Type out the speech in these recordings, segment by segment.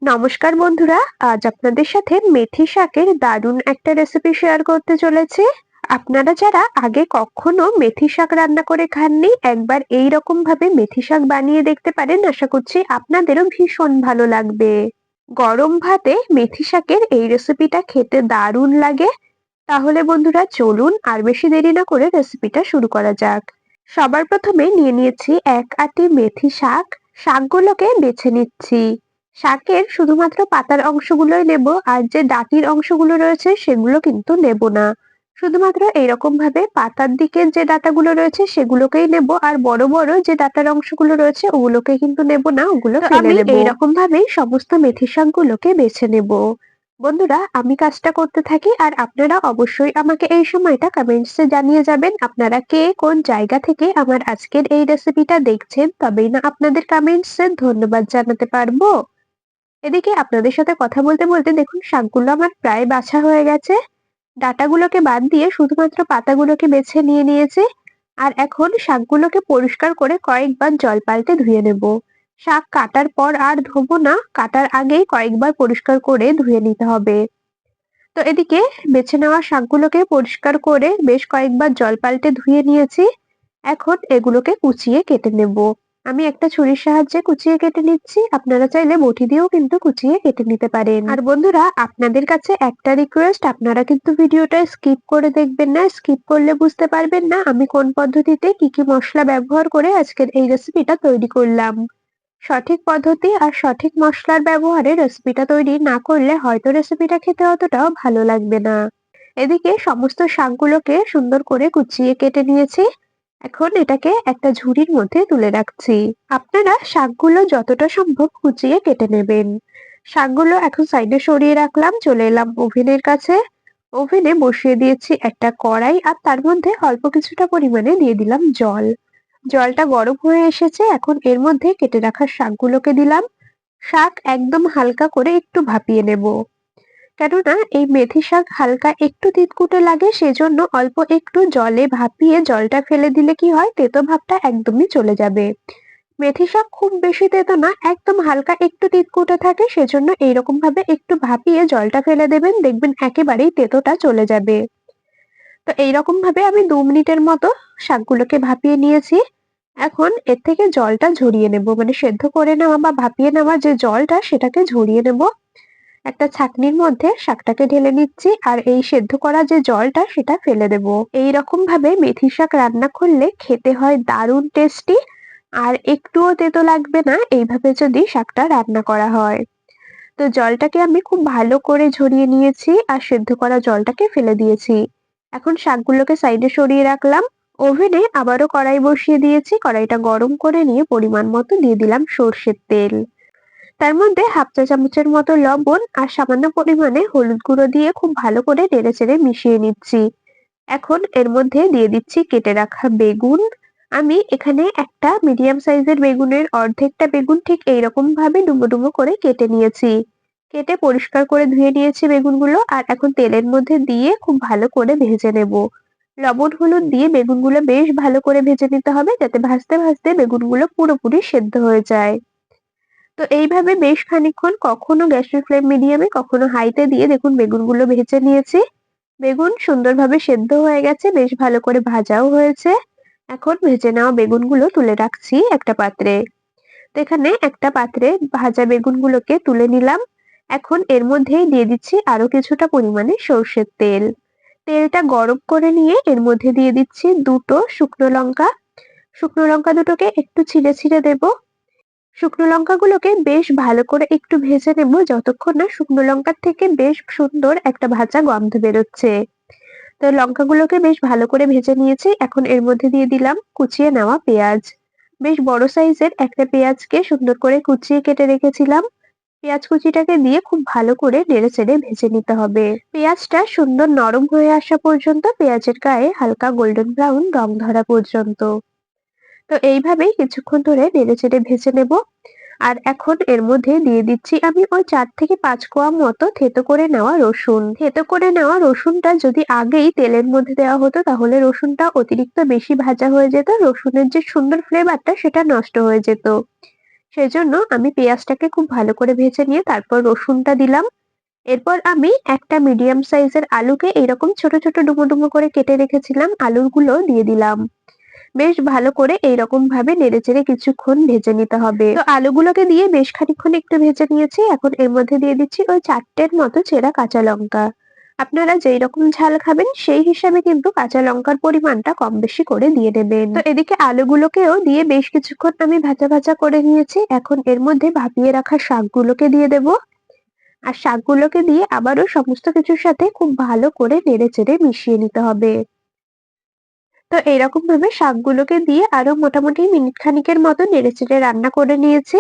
নমস্কার বন্ধুরা, আজ আপনাদের সাথে মেথি শাকের দারুণ একটা রেসিপি শেয়ার করতে চলেছি। আপনারা যারা আগে কখনো মেথি শাক রান্না করে খাননি, একবার এই রকম ভাবে মেথি শাক বানিয়ে দেখতে পারেন। আশা করছি আপনাদেরও ভীষণ ভালো লাগবে। গরম ভাতে মেথি শাকের এই রেসিপিটা খেতে দারুণ লাগে। তাহলে বন্ধুরা চলুন আর বেশি দেরি না করে রেসিপিটা শুরু করা যাক। সবার প্রথমে নিয়ে নিয়েছি এক আঁটি মেথি শাক। শাকগুলোকে বেছে নিচ্ছি। শাকের শুধুমাত্র পাতার অংশগুলোই নেব, আর যে ডাঁটির অংশগুলো রয়েছে সেগুলো কিন্তু নেব না। শুধুমাত্র এইরকম ভাবে পাতার দিকের যে ডাঁটাগুলো রয়েছে সেগুলোকেই নেব, আর বড় বড় যে ডাঁটার অংশগুলো রয়েছে ওগুলোকে কিন্তু নেব না, ওগুলো ফেলে দেব। এইরকম ভাবেই সমস্ত মেথি শাকগুলোকে বেছে নেব। বন্ধুরা, আমি কাজটা করতে থাকি আর আপনারা অবশ্যই আমাকে এই সময়টা কমেন্টসে জানিয়ে যাবেন আপনারা কে কোন জায়গা থেকে আমার আজকের এই রেসিপিটা দেখছেন, তবেই না আপনাদের কমেন্টসে ধন্যবাদ জানাতে পারবো। এদিকে আপনাদের সাথে কথা বলতে বলতে দেখুন শাকগুলো আমার প্রায় বাছা হয়ে গেছে। ডাঁটাগুলোকে বাদ দিয়ে শুধুমাত্র পাতাগুলোকে বেছে নিয়ে নিয়েছি। আর এখন শাকগুলোকে পরিষ্কার করে কয়েকবার জল পাল্টে ধুয়ে নেব। শাক কাটার পর আর ধোবো না, কাটার আগেই কয়েকবার পরিষ্কার করে ধুয়ে নিতে হবে। তো এদিকে বেছে নেওয়া শাকগুলোকে পরিষ্কার করে বেশ কয়েকবার জল পাল্টে ধুয়ে নিয়েছি। এখন এগুলোকে কুচিয়ে কেটে নেব। আমি একটা ছুরির সাহায্যে কুচিয়ে কেটে নিচ্ছি, আপনারা চাইলে বটি দিয়েও কিন্তু কুচিয়ে কেটে নিতে পারেন। আর বন্ধুরা, আপনাদের কাছে একটা রিকোয়েস্ট, আপনারা কিন্তু ভিডিওটা স্কিপ করে দেখবেন না। স্কিপ করলে বুঝতে পারবেন না আমি কোন পদ্ধতিতে কি কি মশলা ব্যবহার করে আজকের এই রেসিপিটা তৈরি করলাম। সঠিক পদ্ধতি আর সঠিক মশলার ব্যবহারে রেসিপিটা তৈরি না করলে হয়তো রেসিপিটা খেতে অতটাও ভালো লাগবে না। এদিকে সমস্ত শাকগুলোকে সুন্দর করে কুচিয়ে কেটে নিয়েছি। এখন এটাকে একটা ঝুড়ির মধ্যে তুলে রাখছি। আপনারা শাকগুলো যতটা সম্ভব কুচিয়ে কেটে নেবেন। শাকগুলো এখন সাইডে সরিয়ে রাখলাম, চলে এলাম ওভেনের কাছে। ওভেনে বসিয়ে দিয়েছি একটা কড়াই, আর তার মধ্যে অল্প কিছুটা পরিমাণে দিয়ে দিলাম জল। জলটা গরম হয়ে এসেছে, এখন এর মধ্যে কেটে রাখা শাকগুলোকে দিলাম। শাক একদম হালকা করে একটু ভাপিয়ে নেব, কেননা এই মেথি শাক হালকা একটু তিতকুটে লাগে, সেজন্য অল্প একটু জলে ভাপিয়ে জলটা ফেলে দিলে কি হয়, তেতো ভাবটা একদমই চলে যাবে। মেথি শাক খুব বেশি তেতো না, একদম হালকা একটু তিতকুটে থাকে, সেজন্য এইরকম ভাবে একটু ভাপিয়ে জলটা ফেলে দেবেন, দেখবেন একেবারেই তেতোটা চলে যাবে। তো এইরকম ভাবে আমি 2 মিনিটের মতো শাকগুলোকে ভাপিয়ে নিয়েছি। এখন এর থেকে জলটা ঝরিয়ে নেব, মানে সেদ্ধ করে নেওয়া বা ভাপিয়ে নেওয়া যে জলটা সেটাকে ঝরিয়ে নেব। একটা ছাঁকনির মধ্যে শাকটাকে ঢেলে নিচ্ছি, আর এই সেদ্ধ করা যে জলটা সেটা ফেলে দেব। এই রকম ভাবে মেথি শাক রান্না করলে খেতে হয় দারুণ টেস্টি, আর একটুও তেতো লাগবে না এইভাবে যদি শাকটা রান্না করা হয়। তো জলটাকে আমি খুব ভালো করে ঝরিয়ে নিয়েছি, আর সেদ্ধ করা জলটাকে ফেলে দিয়েছি। এখন শাকগুলোকে সাইডে সরিয়ে রাখলাম। ওভেনে আবারও কড়াই বসিয়ে দিয়েছি, কড়াইটা গরম করে নিয়ে পরিমাণ মতো দিয়ে দিলাম সর্ষের তেল। তার মধ্যে হাফ চা চামচের মতো লবণ আর সামান্য পরিমাণে হলুদ গুঁড়ো দিয়ে খুব ভালো করে নেড়েচেড়ে মিশিয়ে নিচ্ছি। এখন এর মধ্যে দিয়ে দিচ্ছি কেটে রাখা বেগুন। আমি এখানে একটা মিডিয়াম সাইজের বেগুনের অর্ধেকটা বেগুন ঠিক এইরকম ভাবে ডুমো ডুমো করে কেটে নিয়েছি। কেটে পরিষ্কার করে ধুয়ে নিয়েছি বেগুনগুলো, আর এখন তেলের মধ্যে দিয়ে খুব ভালো করে ভেজে নেব। লবণ হলুদ দিয়ে বেগুনগুলো বেশ ভালো করে ভেজে নিতে হবে, যাতে ভাজতে ভাজতে বেগুনগুলো পুরোপুরি সেদ্ধ হয়ে যায়। তো এইভাবে বেশ খানিকক্ষণ কখনো গ্যাসের ফ্লেম মিডিয়ামে কখনো হাইতে দিয়ে দেখুন বেগুনগুলো ভেজে নিয়েছি। বেগুন সুন্দরভাবে সেদ্ধ হয়ে গেছে, বেশ ভালো করে ভাজাও হয়েছে। এখন ভেজে নেওয়া বেগুনগুলো তুলে রাখছি একটা পাত্রে। তো এখানে একটা পাত্রে ভাজা বেগুনগুলোকে তুলে নিলাম। এখন এর মধ্যেই দিয়ে দিচ্ছি আরো কিছুটা পরিমাণে সর্ষের তেল। তেলটা গরম করে নিয়ে এর মধ্যে দিয়ে দিচ্ছি দুটো শুকনো লঙ্কা। শুকনো লঙ্কা দুটোকে একটু ছিঁড়ে ছিঁড়ে দেবো। শুকনো লঙ্কাগুলোকে বেশ ভালো করে একটু ভেজে নেব, যতক্ষণ না শুকনো লঙ্কার থেকে বেশ সুন্দর একটা ভাজা গন্ধ বেরোচ্ছে। তো লঙ্কাগুলোকে বেশ ভালো করে ভেজে নিয়েছি, এখন এর মধ্যে দিয়ে দিলাম কুচিয়ে নেওয়া পেঁয়াজ। বেশ বড় সাইজের একটা পেঁয়াজকে সুন্দর করে কুচিয়ে কেটে রেখেছিলাম। পেঁয়াজ কুচিটাকে দিয়ে খুব ভালো করে নেড়েচেড়ে ভেজে নিতে হবে। পেঁয়াজটা সুন্দর নরম হয়ে আসা পর্যন্ত, পেঁয়াজের গায়ে হালকা গোল্ডেন ব্রাউন রং ধরা পর্যন্ত। তো এইভাবেই কিছুক্ষণ ধরে নেড়েচেড়ে ভেজে নেব। আর এখন এর মধ্যে দিয়ে দিচ্ছি আমি ওই 4 থেকে 5 কোয়া মতো থেতো করে নেওয়া রসুন। থেতো করে নেওয়া রসুনটা যদি আগেই তেলের মধ্যে দেওয়া হতো তাহলে রসুনটা অতিরিক্ত বেশি ভাজা হয়ে যেত, রসুনের যে সুন্দর ফ্লেভারটা সেটা নষ্ট হয়ে যেত। সেজন্য আমি পেঁয়াজটাকে খুব ভালো করে ভেজে নিয়ে তারপর রসুনটা দিলাম। এরপর আমি একটা মিডিয়াম সাইজের আলুকে এরকম ছোট ছোট ডুমো ডুমো করে কেটে রেখেছিলাম, আলুগুলো দিয়ে দিলাম। বেশ ভালো করে এইরকম ভাবে নেড়েচেড়ে কিছুক্ষণ ভেজে নিতে হবে। তো আলুগুলোকে দিয়ে বেশ খানিকক্ষণ একটু ভেজে নিয়েছি। এখন এর মধ্যে দিয়ে দিচ্ছি ওই 4টের মতো চেরা কাঁচা লঙ্কা। আপনারা যেই রকম ঝাল খাবেন সেই হিসাবে কিন্তু কাঁচা লঙ্কার পরিমাণটা কম বেশি করে দিয়ে দেবেন। তো এদিকে আলুগুলোকেও দিয়ে বেশ কিছুক্ষণ আমি ভাজা ভাজা করে নিয়েছি। এখন এর মধ্যে ভাপিয়ে রাখা শাকগুলোকে দিয়ে দেব। আর শাকগুলোকে দিয়ে আবারও সমস্ত কিছুর সাথে খুব ভালো করে নেড়েচেড়ে মিশিয়ে নিতে হবে। তো এরকম ভাবে শাকগুলোকে দিয়ে আরো মোটামুটি মিনিট খানিকের মতো নেড়েচেড়ে রান্না করে নিয়েছি।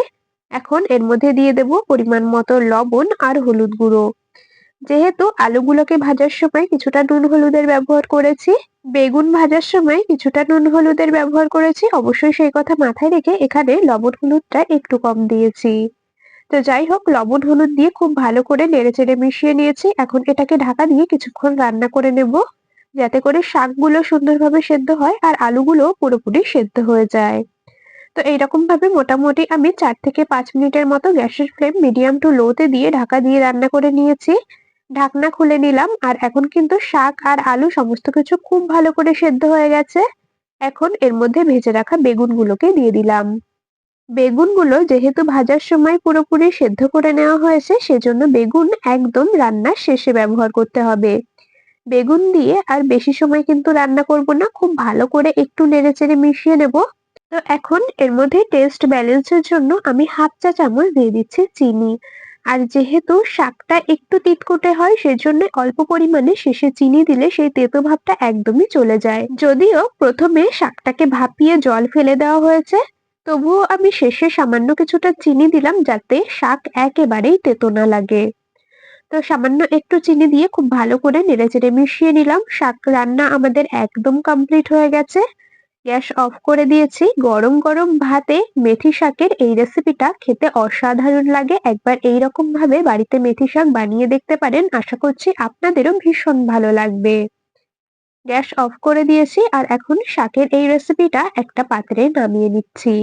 এখন এর মধ্যে দিয়ে দেব পরিমাণ মতো লবণ আর হলুদ গুঁড়ো। যেহেতু আলুগুলোকে ভাজার সময় কিছুটা নুন হলুদের ব্যবহার করেছি, বেগুন ভাজার সময় কিছুটা নুন হলুদের ব্যবহার করেছি, অবশ্যই সেই কথা মাথায় রেখে এখানে লবণ হলুদটা একটু কম দিয়েছি। তো যাই হোক, লবণ হলুদ দিয়ে খুব ভালো করে নেড়েচেড়ে মিশিয়ে নিয়েছি। এখন এটাকে ঢাকা দিয়ে কিছুক্ষণ রান্না করে নেব, যাতে করে শাকগুলো সুন্দরভাবে সেদ্ধ হয় আর আলুগুলো পুরোপুরি সেদ্ধ হয়ে যায়। তো এইরকম ভাবে মোটামুটি আমি 4 থেকে 5 মিনিটের মতো গ্যাসের ফ্লেম মিডিয়াম টু লো তে দিয়ে ঢাকা দিয়ে রান্না করে নিয়েছি। ঢাকনা খুলে নিলাম আর এখন কিন্তু শাক আর আলু সমস্ত কিছু খুব ভালো করে সেদ্ধ হয়ে গেছে। এখন এর মধ্যে ভেজে রাখা বেগুনগুলোকে দিয়ে দিলাম। বেগুনগুলো যেহেতু ভাজার সময় পুরোপুরি সেদ্ধ করে নেওয়া হয়েছে, সেজন্য বেগুন একদম রান্নার শেষে ব্যবহার করতে হবে। বেগুন দিয়ে আর বেশি সময় কিন্তু রান্না করব না, খুব ভালো করে একটু নেড়েচেড়ে মিশিয়ে নেব। তো এখন এর মধ্যে টেস্ট ব্যালেন্সের জন্য আমি হাফ চা চামচ দিয়ে দিচ্ছি চিনি। আর যেহেতু শাকটা একটু তিতকুটে হয়, সেজন্য অল্প পরিমাণে শেষে চিনি দিলে সেই তেতো ভাবটা একদমই চলে যায়। যদিও প্রথমে শাকটাকে ভাপিয়ে জল ফেলে দেওয়া হয়েছে, তবুও আমি শেষে সামান্য কিছুটা চিনি দিলাম যাতে শাক একেবারেই তেতো না লাগে। তো সামান্য একটু চিনি দিয়ে খুব ভালো করে নেড়েচেড়ে মিশিয়ে নিলাম। শাক রান্না আমাদের একদম কমপ্লিট হয়ে গেছে। গ্যাস অফ করে দিয়েছি। গরম গরম ভাতে মেথি শাকের এই রেসিপিটা খেতে অসাধারণ লাগে। একবার এইরকম ভাবে বাড়িতে মেথি শাক বানিয়ে দেখতে পারেন, আশা করছি আপনাদেরও ভীষণ ভালো লাগবে। গ্যাস অফ করে দিয়েছি আর এখন শাকের এই রেসিপিটা একটা পাত্রে নামিয়ে নিচ্ছি।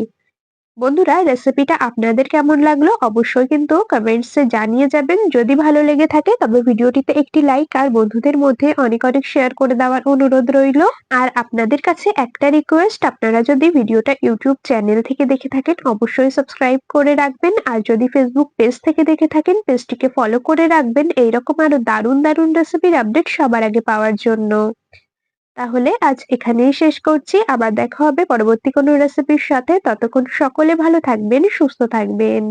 বন্ধুরা, রেসিপিটা আপনাদের কেমন লাগলো অবশ্যই কিন্তু কমেন্টসে জানিয়ে যাবেন। যদি ভালো লেগে থাকে তবে ভিডিওটিতে একটি লাইক আর বন্ধুদের মধ্যে অনেক অনেক শেয়ার করে দেওয়ার অনুরোধ রইলো। আর আপনাদের কাছে একটা রিকোয়েস্ট, আপনারা যদি ভিডিওটা ইউটিউব চ্যানেল থেকে দেখে থাকেন অবশ্যই সাবস্ক্রাইব করে রাখবেন, আর যদি ফেসবুক পেজ থেকে দেখে থাকেন পেজটিকে ফলো করে রাখবেন এইরকম আরো দারুণ দারুণ রেসিপির আপডেট সবার আগে পাওয়ার জন্য। তাহলে আজ এখানেই শেষ করছি। আবার দেখা হবে পরবর্তী কোনো রেসিপির সাথে। ততক্ষণ সকলে ভালো থাকবেন, সুস্থ থাকবেন।